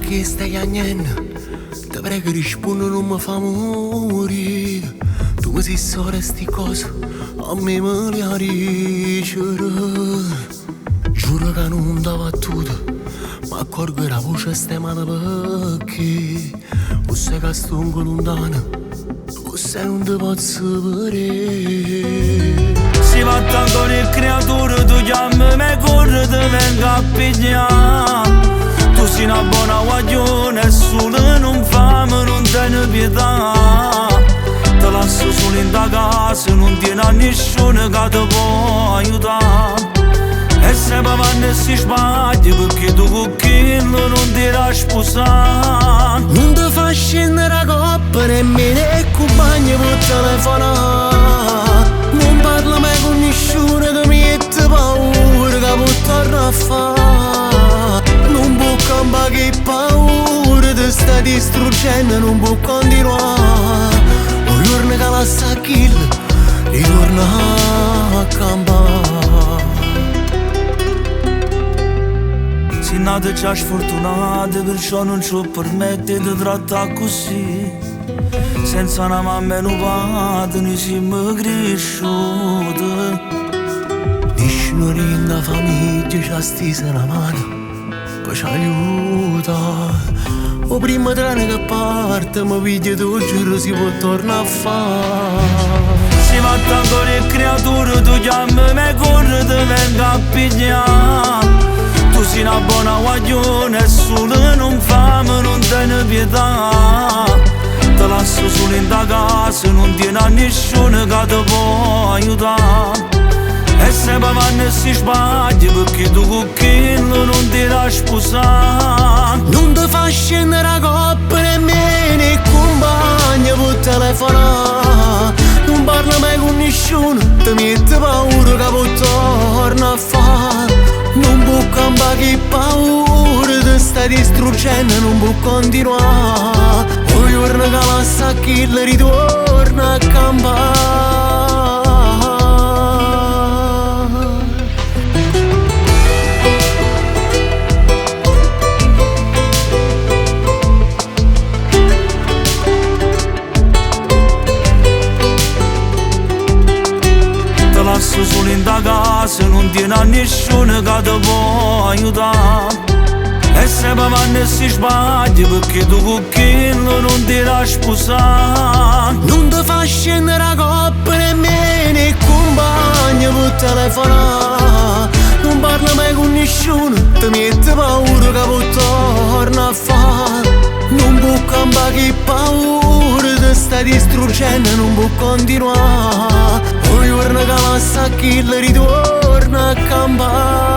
che stai agnendo, ti prego rispondi non mi fa morire. Tu mi sei solo sti cose, a me me le arricere. Giuro che non da battuta, ma accorgo che la voce stai male perché o sei che sto lontano, o sei non ti posso vedere. Si va tanto le creature, tu chiami me corre, ti vengo a pigliare. Tu sei una buona guaglione e solo non fame, non tieni pietà. Te lascio solo in da casa, non tieni a nessuno che ti può aiutare. E se vanno si sbagli perché tu con quello non ti la sposare. Non ti fa scendere la coppa nemmeno il compagno per telefonare. Non parla mai con nessuno, ti mette paura che può tornare a fare. Non può cambiare che paura ti sta distruggendo, non può continuare. Un giorno che la sa kill, ritorna a campare. Sei nato già sfortunato, perciò non ci permette di trattare così. Senza una mamma e un padre noi siamo cresciuti. Nessuno nella famiglia ci ha steso la mano che ci aiuta. O prima treno che parte, ma piglia tu giuro si può tornare a fare. Si va tanto le creature, tu chiami me corre, ti vengo a pigliare. Tu sei una buona guaglione e solo non fame, non tieni pietà. Te lascio solo in da casa, non tieni a nessuno che ti può aiutare. E se vanno si sbagli perché tu con quello non ti la sposare. Non ti fa scendere la coppa nemmeno il compagno per telefonare. Non parla mai con nessuno, ti mette paura che può tornare a fare. Non può cambiare che paura ti sta distruggendo, non può continuare. Un giorno che la sa kill ritorna a campare. Te lascio solo in da casa, non tieni a nessuno che ti può aiutare. E se vanno si sbagli perché tu con quello non ti la sposare. Non ti fa scendere la coppa nemmeno il compagno per telefonare. Non parla mai con nessuno, ti mette paura che può tornare a fare. Non può cambiare che paura ti sta distruggendo, non può continuare. Un giorno che la sa kill ritorna a campare.